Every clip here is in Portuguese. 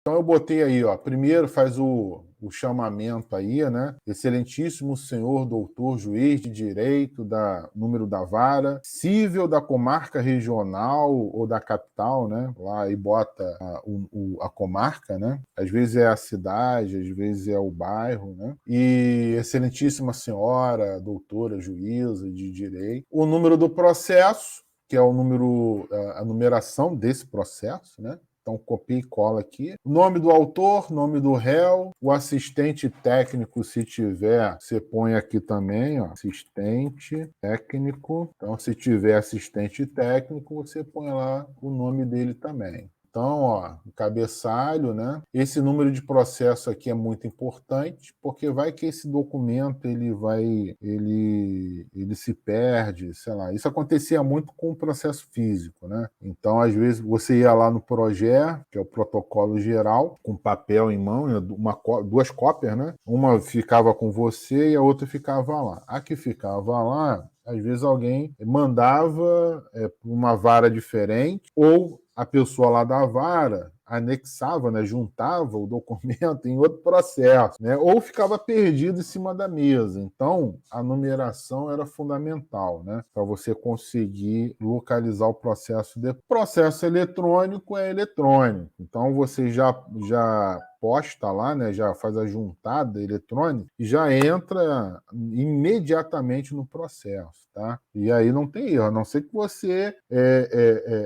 Então eu botei aí, ó, primeiro faz o chamamento aí, né? Excelentíssimo senhor doutor juiz de direito, número da vara, cível da comarca regional ou da capital, né? Lá aí bota a comarca, né? Às vezes é a cidade, às vezes é o bairro, né? E excelentíssima senhora, doutora juíza de direito, o número do processo, que é o número, a numeração desse processo, né? Então, copia e cola aqui. O nome do autor, nome do réu, o assistente técnico, se tiver, você põe aqui também, ó, assistente técnico. Então, se tiver assistente técnico, você põe lá o nome dele também. Então, ó, o cabeçalho, né? Esse número de processo aqui é muito importante, porque vai que esse documento ele se perde, sei lá. Isso acontecia muito com o processo físico, né? Então, às vezes, você ia lá no PROGÉ, que é o protocolo geral, com papel em mão, duas cópias, né? Uma ficava com você e a outra ficava lá. A que ficava lá, às vezes alguém mandava para uma vara diferente, ou a pessoa lá da vara anexava, né, juntava o documento em outro processo, né, ou ficava perdido em cima da mesa. Então, a numeração era fundamental, né, para você conseguir localizar o processo. Processo eletrônico é eletrônico. Então, você já posta lá, né, já faz a juntada eletrônica e já entra imediatamente no processo, tá? E aí não tem erro, a não ser que você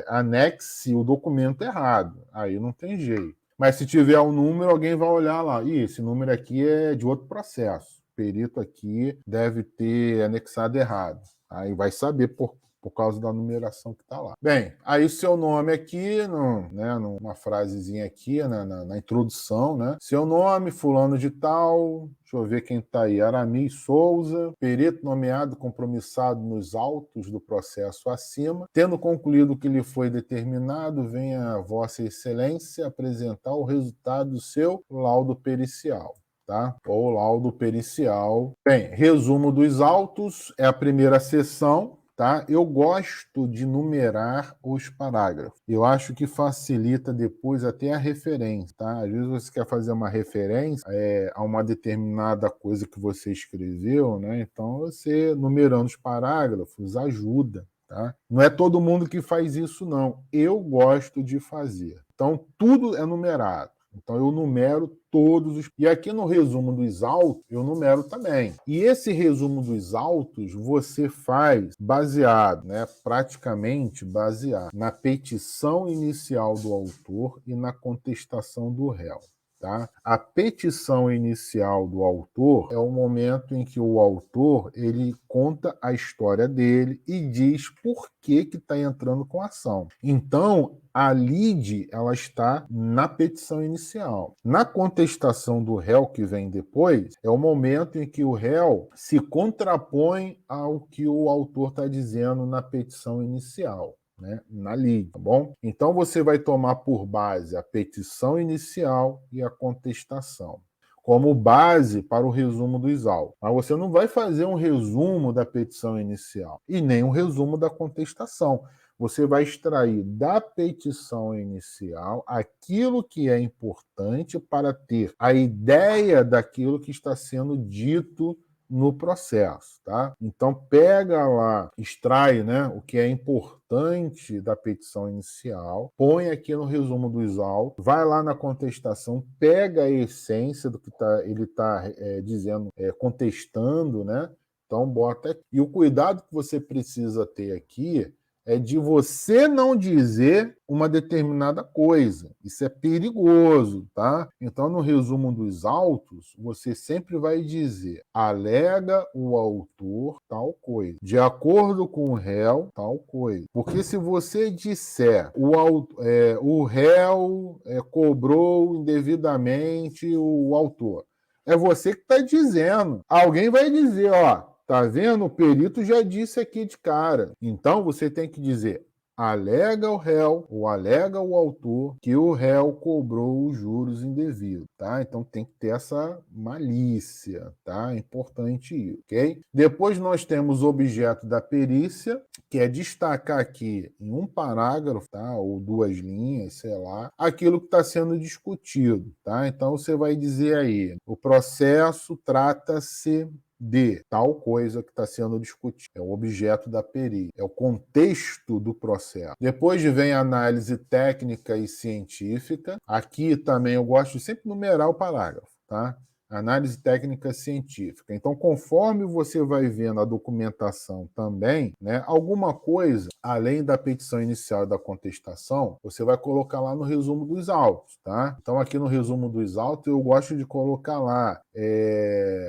anexe o documento errado, aí não tem jeito. Mas se tiver um número, alguém vai olhar lá, esse número aqui é de outro processo, o perito aqui deve ter anexado errado. Aí vai saber por causa da numeração que está lá. Bem, aí o seu nome aqui, numa frasezinha aqui, na introdução, né? Seu nome, fulano de tal, deixa eu ver quem está aí, Aramis Souza, perito nomeado compromissado nos autos do processo acima. Tendo concluído o que lhe foi determinado, venha Vossa Excelência apresentar o resultado do seu laudo pericial. Tá? Ou laudo pericial. Bem, resumo dos autos é a primeira sessão. Tá? Eu gosto de numerar os parágrafos. Eu acho que facilita depois até a referência. Tá? Às vezes você quer fazer uma referência a uma determinada coisa que você escreveu, né? Então você numerando os parágrafos ajuda. Tá? Não é todo mundo que faz isso, não. Eu gosto de fazer. Então tudo é numerado. Então eu numero todos os... E aqui no resumo dos autos, eu numero também. E esse resumo dos autos você faz baseado, né, praticamente baseado na petição inicial do autor e na contestação do réu. Tá? A petição inicial do autor é o momento em que o autor ele conta a história dele e diz por que está entrando com a ação. Então, a lide ela está na petição inicial. Na contestação do réu que vem depois, é o momento em que o réu se contrapõe ao que o autor está dizendo na petição inicial. Né, na lide, tá bom? Então você vai tomar por base a petição inicial e a contestação como base para o resumo dos autos. Mas você não vai fazer um resumo da petição inicial e nem um resumo da contestação. Você vai extrair da petição inicial aquilo que é importante para ter a ideia daquilo que está sendo dito no processo, tá? Então pega lá, extrai, né, o que é importante da petição inicial, põe aqui no resumo dos autos, vai lá na contestação, pega a essência do que ele está dizendo, contestando, né? Então bota aqui. E o cuidado que você precisa ter aqui é de você não dizer uma determinada coisa. Isso é perigoso, tá? Então, no resumo dos autos, você sempre vai dizer: alega o autor tal coisa, de acordo com o réu tal coisa. Porque se você disser o réu cobrou indevidamente o autor, é você que está dizendo. Alguém vai dizer, ó, tá vendo? O perito já disse aqui de cara. Então você tem que dizer: alega o réu ou alega o autor que o réu cobrou os juros indevidos, tá? Então tem que ter essa malícia, tá? É importante isso, ok? Depois nós temos o objeto da perícia, que é destacar aqui em um parágrafo, tá? Ou 2 linhas, sei lá, aquilo que está sendo discutido, tá? Então você vai dizer aí, o processo trata-se de tal coisa que está sendo discutida. É o objeto da perícia, é o contexto do processo. Depois vem a análise técnica e científica. Aqui também eu gosto de sempre numerar o parágrafo, tá? Análise técnica científica. Então, conforme você vai vendo a documentação também, né, alguma coisa, além da petição inicial e da contestação, você vai colocar lá no resumo dos autos, tá? Então, aqui no resumo dos autos, eu gosto de colocar lá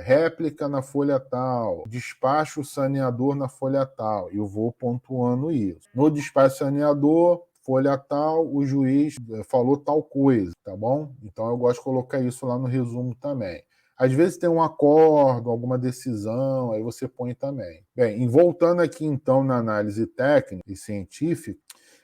réplica na folha tal, despacho saneador na folha tal, e eu vou pontuando isso. No despacho saneador, folha tal, o juiz falou tal coisa, tá bom? Então eu gosto de colocar isso lá no resumo também. Às vezes tem um acordo, alguma decisão, aí você põe também. Bem, voltando aqui então na análise técnica e científica,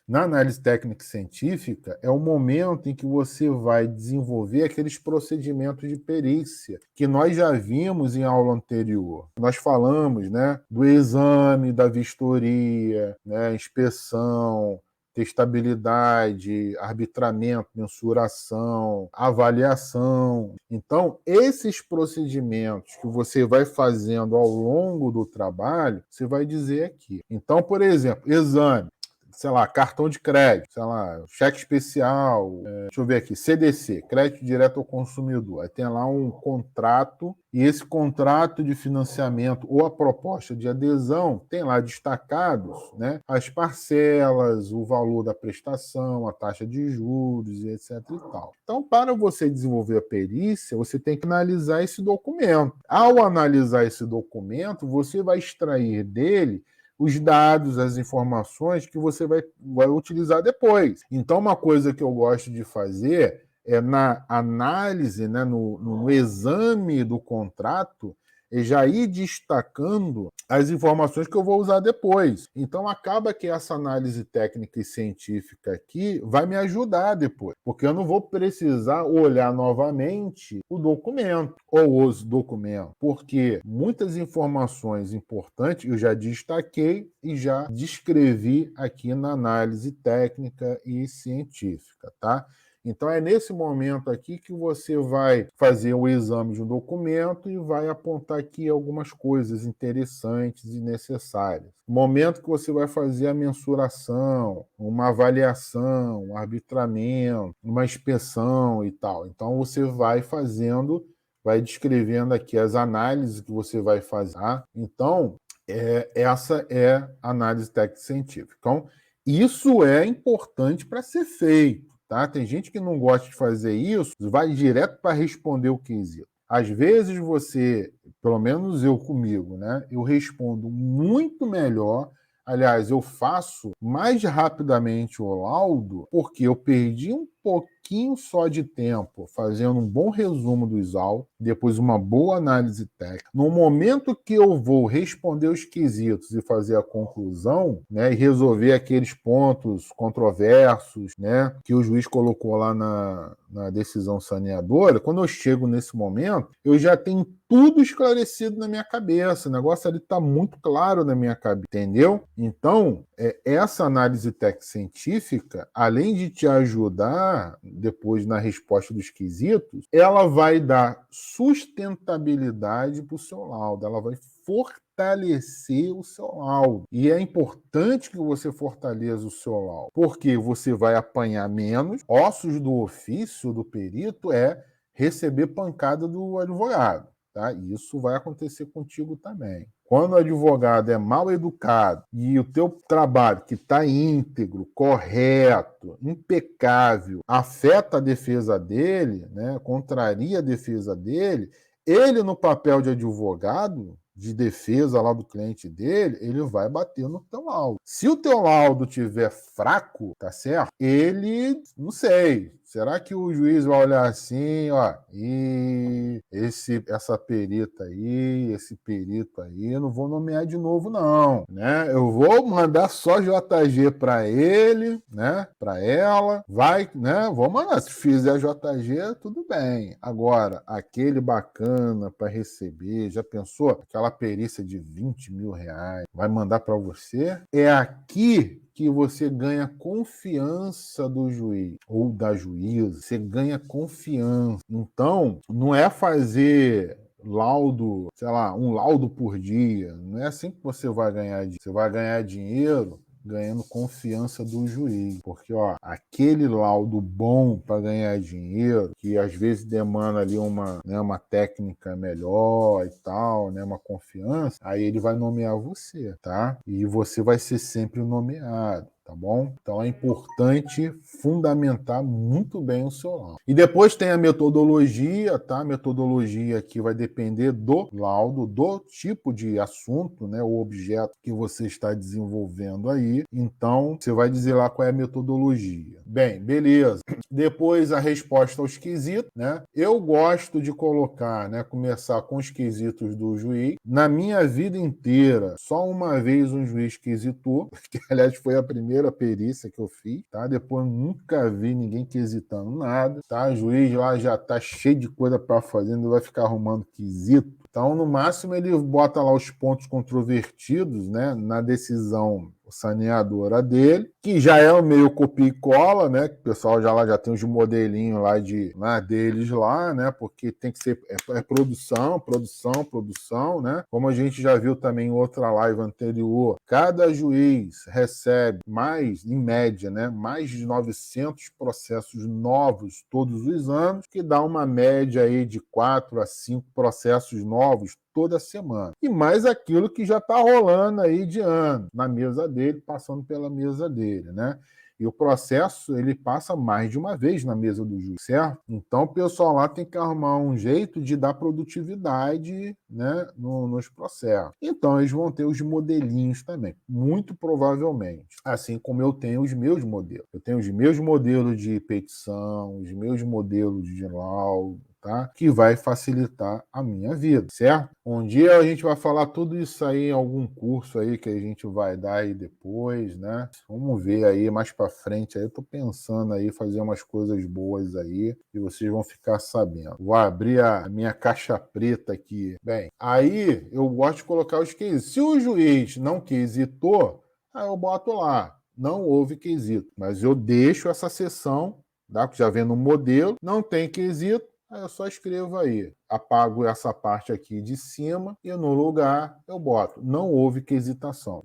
na análise técnica e científica é o momento em que você vai desenvolver aqueles procedimentos de perícia que nós já vimos em aula anterior. Nós falamos, né, do exame, da vistoria, né, inspeção, testabilidade, arbitramento, mensuração, avaliação. Então, esses procedimentos que você vai fazendo ao longo do trabalho, você vai dizer aqui. Então, por exemplo, exame, sei lá, cartão de crédito, sei lá, cheque especial, deixa eu ver aqui, CDC, crédito direto ao consumidor. Aí tem lá um contrato, e esse contrato de financiamento ou a proposta de adesão tem lá destacados, né, as parcelas, o valor da prestação, a taxa de juros e etc e tal. Então, para você desenvolver a perícia, você tem que analisar esse documento. Ao analisar esse documento, você vai extrair dele os dados, as informações que você vai utilizar depois. Então, uma coisa que eu gosto de fazer é na análise, né, no exame do contrato, é já ir destacando as informações que eu vou usar depois. Então, acaba que essa análise técnica e científica aqui vai me ajudar depois, porque eu não vou precisar olhar novamente o documento ou os documentos, porque muitas informações importantes eu já destaquei e já descrevi aqui na análise técnica e científica, tá? Então, é nesse momento aqui que você vai fazer o exame de um documento e vai apontar aqui algumas coisas interessantes e necessárias. Momento que você vai fazer a mensuração, uma avaliação, um arbitramento, uma inspeção e tal. Então, você vai fazendo, vai descrevendo aqui as análises que você vai fazer. Tá? Então, essa é a análise técnico-científica. Então, isso é importante para ser feito. Tá? Tem gente que não gosta de fazer isso, vai direto para responder o quesito. Às vezes você, pelo menos eu comigo, né? Eu respondo muito melhor. Aliás, eu faço mais rapidamente o laudo porque eu perdi um pouquinho só de tempo fazendo um bom resumo dos autos, depois uma boa análise técnica. No momento que eu vou responder os quesitos e fazer a conclusão, né, e resolver aqueles pontos controversos, né, que o juiz colocou lá na decisão saneadora, quando eu chego nesse momento, eu já tenho tudo esclarecido na minha cabeça. O negócio ali está muito claro na minha cabeça, entendeu? Então, essa análise técnico-científica, além de te ajudar depois na resposta dos quesitos, ela vai dar sustentabilidade para o seu laudo, ela vai fortalecer o seu laudo. E é importante que você fortaleça o seu laudo, porque você vai apanhar menos. Ossos do ofício do perito é receber pancada do advogado. Tá? Isso vai acontecer contigo também. Quando o advogado é mal educado e o teu trabalho que está íntegro, correto, impecável, afeta a defesa dele, né, contraria a defesa dele, ele no papel de advogado, de defesa lá do cliente dele, ele vai bater no teu laudo. Se o teu laudo tiver fraco, tá certo? Ele, não sei, Será que o juiz vai olhar assim, ó, e essa perita aí, esse perito aí, eu não vou nomear de novo não, né? Eu vou mandar só JG para ele, né? Para ela, vai, né? Vou mandar. Se fizer JG, tudo bem. Agora, aquele bacana para receber, já pensou? Aquela perícia de 20 mil reais, vai mandar para você? É aqui que você ganha confiança do juiz ou da juíza, você ganha confiança. Então, não é fazer laudo, sei lá, um laudo por dia. Não é assim que você vai ganhar dinheiro. Você vai ganhar dinheiro ganhando confiança do juiz. Porque, ó, aquele laudo bom para ganhar dinheiro, que às vezes demanda ali uma técnica melhor e tal, né, uma confiança, aí ele vai nomear você, tá? E você vai ser sempre nomeado. Tá bom? Então é importante fundamentar muito bem o seu laudo. E depois tem a metodologia, tá? A metodologia aqui vai depender do laudo, do tipo de assunto, né? O objeto que você está desenvolvendo aí. Então, você vai dizer lá qual é a metodologia. Bem, beleza. Depois a resposta aos quesitos, né? Eu gosto de colocar, né? Começar com os quesitos do juiz. Na minha vida inteira, só uma vez um juiz quesitou, que aliás foi a primeira perícia que eu fiz, tá? Depois nunca vi ninguém quesitando nada, tá? O juiz lá já tá cheio de coisa para fazer, não vai ficar arrumando quesito. Então, no máximo, ele bota lá os pontos controvertidos, né, na decisão saneadora dele, que já é o meio copia e cola, né? Que o pessoal já tem os modelinhos lá deles lá, né? Porque tem que ser produção, né? Como a gente já viu também em outra live anterior, cada juiz recebe mais, em média, né? Mais de 900 processos novos todos os anos, que dá uma média aí de 4 a 5 processos novos toda semana. E mais aquilo que já está rolando aí de ano, na mesa dele, passando pela mesa dele, né? E o processo, ele passa mais de uma vez na mesa do juiz, certo? Então, o pessoal lá tem que arrumar um jeito de dar produtividade, né, nos processos. Então, eles vão ter os modelinhos também, muito provavelmente. Assim como eu tenho os meus modelos. Eu tenho os meus modelos de petição, os meus modelos de laudo, tá? Que vai facilitar a minha vida, certo? Um dia a gente vai falar tudo isso aí em algum curso aí que a gente vai dar aí depois, né? Vamos ver aí mais para frente. Aí eu tô pensando aí fazer umas coisas boas aí e vocês vão ficar sabendo. Vou abrir a minha caixa preta aqui. Bem, aí eu gosto de colocar os quesitos. Se o juiz não quesitou, aí eu boto lá. Não houve quesito, mas eu deixo essa seção, tá? Já vendo o modelo, não tem quesito. Aí eu só escrevo aí, apago essa parte aqui de cima e no lugar eu boto, não houve quesitação.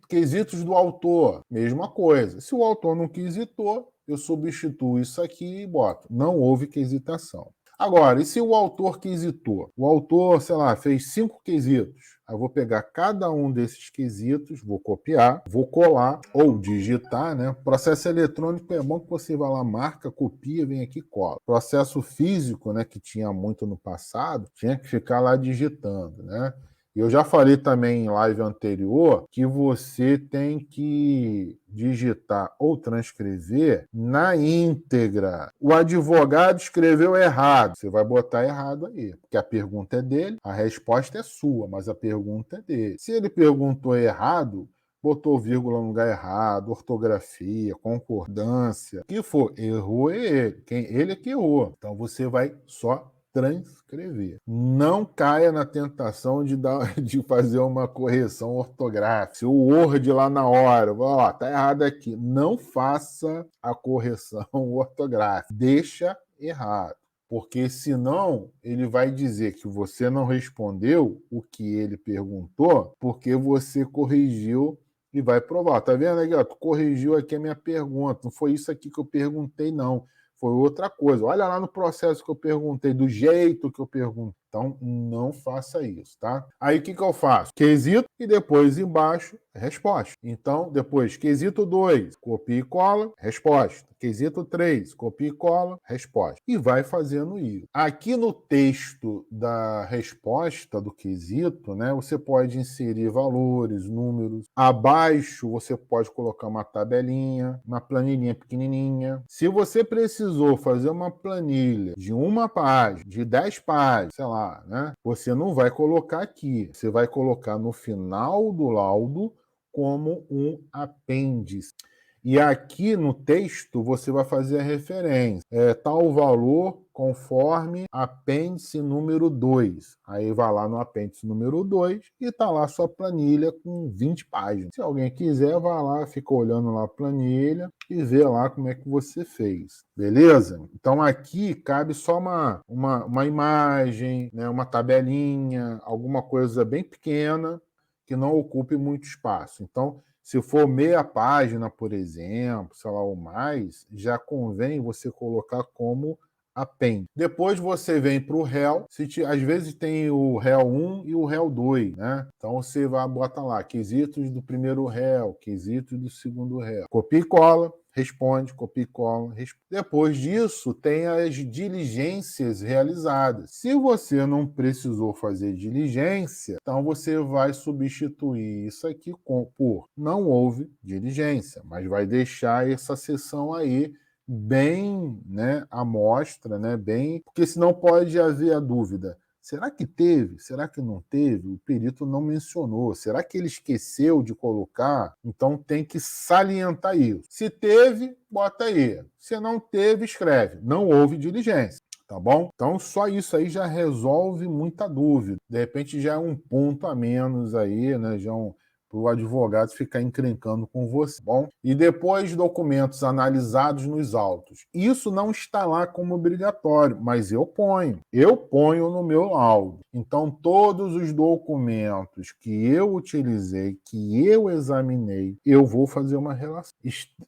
Quesitos do autor, mesma coisa. Se o autor não quesitou, eu substituo isso aqui e boto, não houve quesitação. Agora, e se o autor quesitou? O autor, sei lá, fez 5 quesitos. Eu vou pegar cada um desses quesitos, vou copiar, vou colar ou digitar, né? Processo eletrônico é bom que você vai lá, marca, copia, vem aqui e cola. Processo físico, né, que tinha muito no passado, tinha que ficar lá digitando, né? Eu já falei também em live anterior que você tem que digitar ou transcrever na íntegra. O advogado escreveu errado. Você vai botar errado aí, porque a pergunta é dele, a resposta é sua, mas a pergunta é dele. Se ele perguntou errado, botou vírgula no lugar errado, ortografia, concordância, o que for, errou é ele. Ele é que errou. Então você vai só transcrever. Não caia na tentação de fazer uma correção ortográfica. Se o Word lá na hora, ó, tá errado aqui. Não faça a correção ortográfica. Deixa errado. Porque senão ele vai dizer que você não respondeu o que ele perguntou porque você corrigiu e vai provar. Tá vendo aqui? Ó, tu corrigiu aqui a minha pergunta. Não foi isso aqui que eu perguntei, não. Foi outra coisa. Olha lá no processo que eu perguntei, do jeito que eu perguntei. Então, não faça isso, tá? Aí, o que eu faço? Quesito e depois embaixo, resposta. Então, depois, quesito 2, copia e cola, resposta. Quesito 3, copia e cola, resposta. E vai fazendo isso. Aqui no texto da resposta do quesito, né, você pode inserir valores, números. Abaixo, você pode colocar uma tabelinha, uma planilhinha pequenininha. Se você precisou fazer uma planilha de uma página, de 10 páginas, sei lá, né, você não vai colocar aqui. Você vai colocar no final do laudo como um apêndice. E aqui no texto você vai fazer a referência. Tal valor conforme apêndice número 2. Aí vai lá no apêndice número 2 e está lá a sua planilha com 20 páginas. Se alguém quiser, vai lá, fica olhando lá a planilha e vê lá como é que você fez. Beleza? Então aqui cabe só uma imagem, né, uma tabelinha, alguma coisa bem pequena que não ocupe muito espaço. Então, se for meia página, por exemplo, sei lá, ou mais, já convém você colocar como apêndice. Depois você vem para o réu, às vezes tem o réu 1 e o réu 2, né? Então você vai botar lá, quesitos do primeiro réu, quesitos do segundo réu. Copia e cola, responde, copia e cola. Depois disso, tem as diligências realizadas. Se você não precisou fazer diligência, então você vai substituir isso aqui por não houve diligência, mas vai deixar essa seção aí bem, né, à mostra, né, bem, porque senão pode haver a dúvida. Será que teve? Será que não teve? O perito não mencionou. Será que ele esqueceu de colocar? Então tem que salientar isso. Se teve, bota aí. Se não teve, escreve. Não houve diligência. Tá bom? Então só isso aí já resolve muita dúvida. De repente já é um ponto a menos aí, né? Já para o advogado ficar encrencando com você, bom? E depois documentos analisados nos autos. Isso não está lá como obrigatório, mas eu ponho no meu laudo. Então, todos os documentos que eu utilizei, que eu examinei, eu vou fazer uma relação.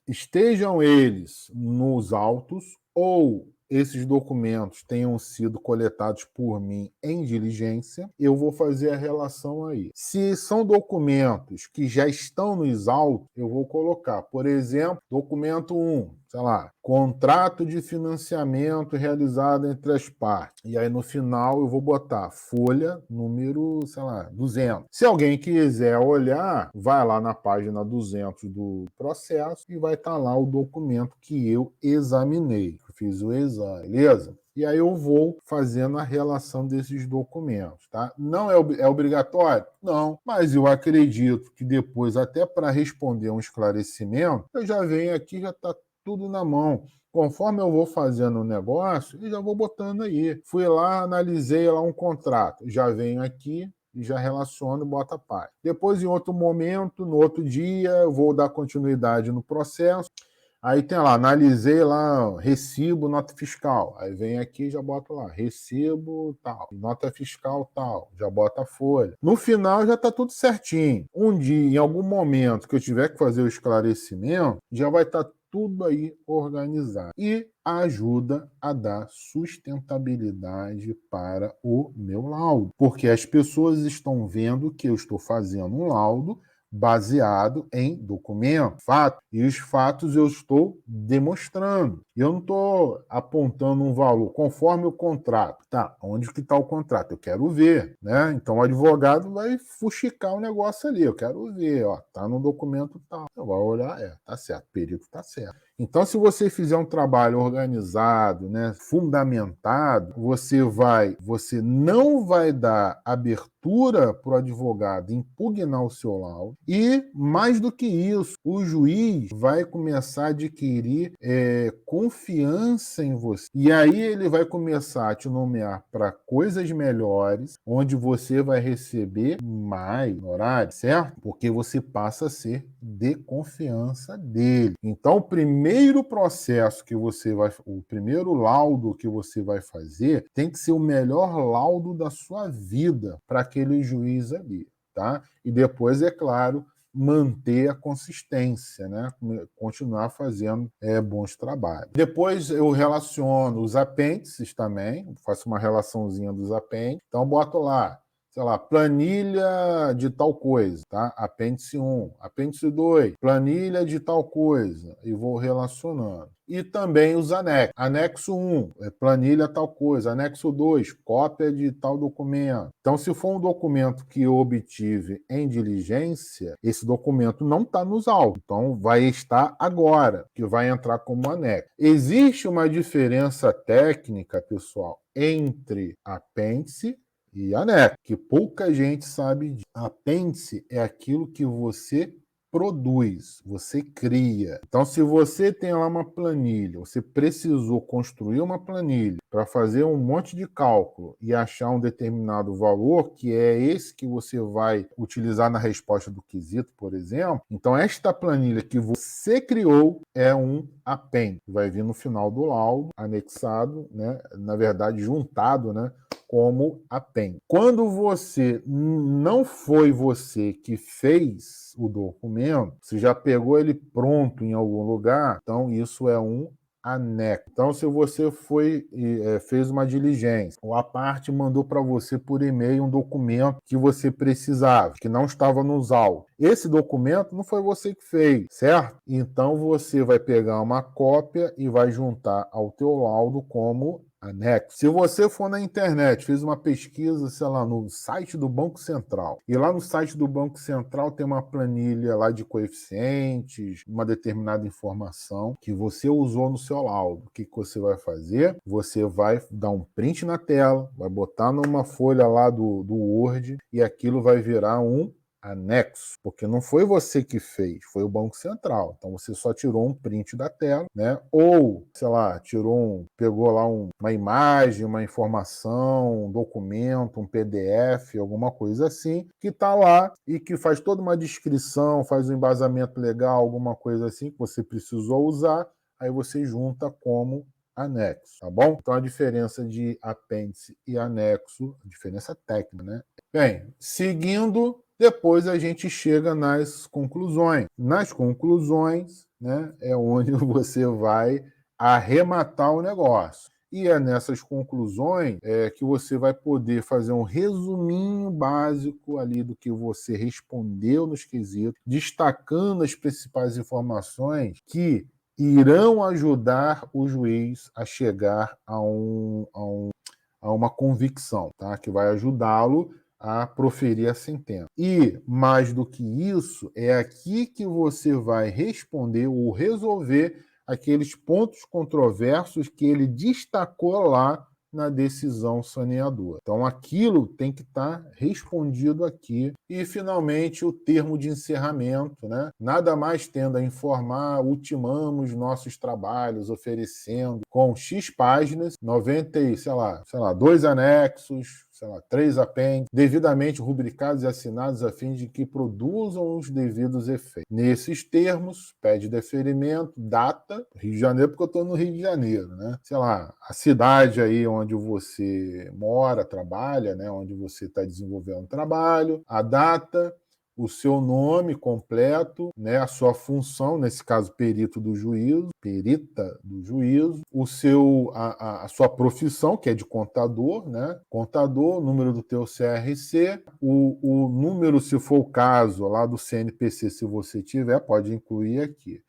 Estejam eles nos autos ou esses documentos tenham sido coletados por mim em diligência, eu vou fazer a relação aí. Se são documentos que já estão nos autos, eu vou colocar, por exemplo, documento 1, sei lá, contrato de financiamento realizado entre as partes. E aí no final eu vou botar folha número, sei lá, 200. Se alguém quiser olhar, vai lá na página 200 do processo e vai estar lá o documento que eu examinei. Fiz o exame, beleza? E aí eu vou fazendo a relação desses documentos, tá? Não é obrigatório? Não, mas eu acredito que depois, até para responder um esclarecimento, eu já venho aqui, já está tudo na mão. Conforme eu vou fazendo o negócio, eu já vou botando aí. Fui lá, analisei lá um contrato, já venho aqui e já relaciono e boto a paz. Depois, em outro momento, no outro dia, eu vou dar continuidade no processo. Aí tem lá, analisei lá, recibo, nota fiscal. Aí vem aqui e já bota lá, recibo tal, nota fiscal tal, já bota a folha. No final já está tudo certinho. Um dia, em algum momento que eu tiver que fazer o esclarecimento, já vai estar tudo aí organizado. E ajuda a dar sustentabilidade para o meu laudo. Porque as pessoas estão vendo que eu estou fazendo um laudo baseado em documento, fato, e os fatos eu estou demonstrando. Eu não estou apontando um valor conforme o contrato. Tá, onde que está o contrato? Eu quero ver, né? Então o advogado vai fuxicar o negócio ali. Eu quero ver, ó, tá no documento tal. Eu vou olhar, tá certo, o perito tá certo. Então, se você fizer um trabalho organizado, né, fundamentado, você não vai dar abertura para o advogado impugnar o seu laudo e, mais do que isso, o juiz vai começar a adquirir confiança em você. E aí ele vai começar a te nomear para coisas melhores, onde você vai receber mais horário, certo? Porque você passa a ser de confiança dele. Então, o primeiro processo que você vai, o primeiro laudo que você vai fazer tem que ser o melhor laudo da sua vida para aquele juiz ali, tá? E depois, é claro, manter a consistência, né? Continuar fazendo bons trabalhos. Depois eu relaciono os apêndices também, faço uma relaçãozinha dos apêndices, então boto lá, sei lá, planilha de tal coisa, tá? Apêndice 1, apêndice 2, planilha de tal coisa, e vou relacionando. E também os anexos. Anexo 1, planilha tal coisa. Anexo 2, cópia de tal documento. Então, se for um documento que eu obtive em diligência, esse documento não está nos autos. Então, vai estar agora, que vai entrar como anexo. Existe uma diferença técnica, pessoal, entre apêndice e anexo, que pouca gente sabe disso. Apêndice é aquilo que você produz, você cria. Então, se você tem lá uma planilha, você precisou construir uma planilha para fazer um monte de cálculo e achar um determinado valor, que é esse que você vai utilizar na resposta do quesito, por exemplo, então esta planilha que você criou é um apêndice. Vai vir no final do laudo, anexado, né? Na verdade, juntado, né? Como apêndice. Quando você não foi você que fez o documento, você já pegou ele pronto em algum lugar, então isso é um anexo. Então, se você fez uma diligência, ou a parte mandou para você por e-mail um documento que você precisava, que não estava nos autos. Esse documento não foi você que fez, certo? Então, você vai pegar uma cópia e vai juntar ao teu laudo como anexo. Se você for na internet, fez uma pesquisa, sei lá, no site do Banco Central, e lá no site do Banco Central tem uma planilha lá de coeficientes, uma determinada informação que você usou no seu laudo. O que você vai fazer? Você vai dar um print na tela, vai botar numa folha lá do Word e aquilo vai virar um anexo, porque não foi você que fez, foi o Banco Central. Então você só tirou um print da tela, né? Ou, sei lá, pegou lá uma imagem, uma informação, um documento, um PDF, alguma coisa assim, que está lá e que faz toda uma descrição, faz um embasamento legal, alguma coisa assim que você precisou usar, aí você junta como anexo, tá bom? Então a diferença de apêndice e anexo, a diferença técnica, né? Bem, seguindo, depois a gente chega nas conclusões. Nas conclusões, né, é onde você vai arrematar o negócio. E é nessas conclusões que você vai poder fazer um resuminho básico ali do que você respondeu nos quesitos, destacando as principais informações que irão ajudar o juiz a chegar a uma convicção, tá? Que vai ajudá-lo a proferir a sentença. E, mais do que isso, é aqui que você vai responder ou resolver aqueles pontos controversos que ele destacou lá na decisão saneadora. Então, aquilo tem que estar respondido aqui. E, finalmente, o termo de encerramento, né? Nada mais tendo a informar, ultimamos nossos trabalhos oferecendo com X páginas, 90, sei lá, 2 anexos, 3 apêndices, devidamente rubricados e assinados a fim de que produzam os devidos efeitos. Nesses termos, pede deferimento, data, Rio de Janeiro, porque eu estou no Rio de Janeiro, né? Sei lá, a cidade aí onde você mora, trabalha, né? Onde você está desenvolvendo o trabalho, a data, o seu nome completo, né, a sua função, nesse caso, perita do juízo, a sua profissão, que é de contador, né? Contador, número do teu CRC, o número, se for o caso, lá do CNPC, se você tiver, pode incluir aqui.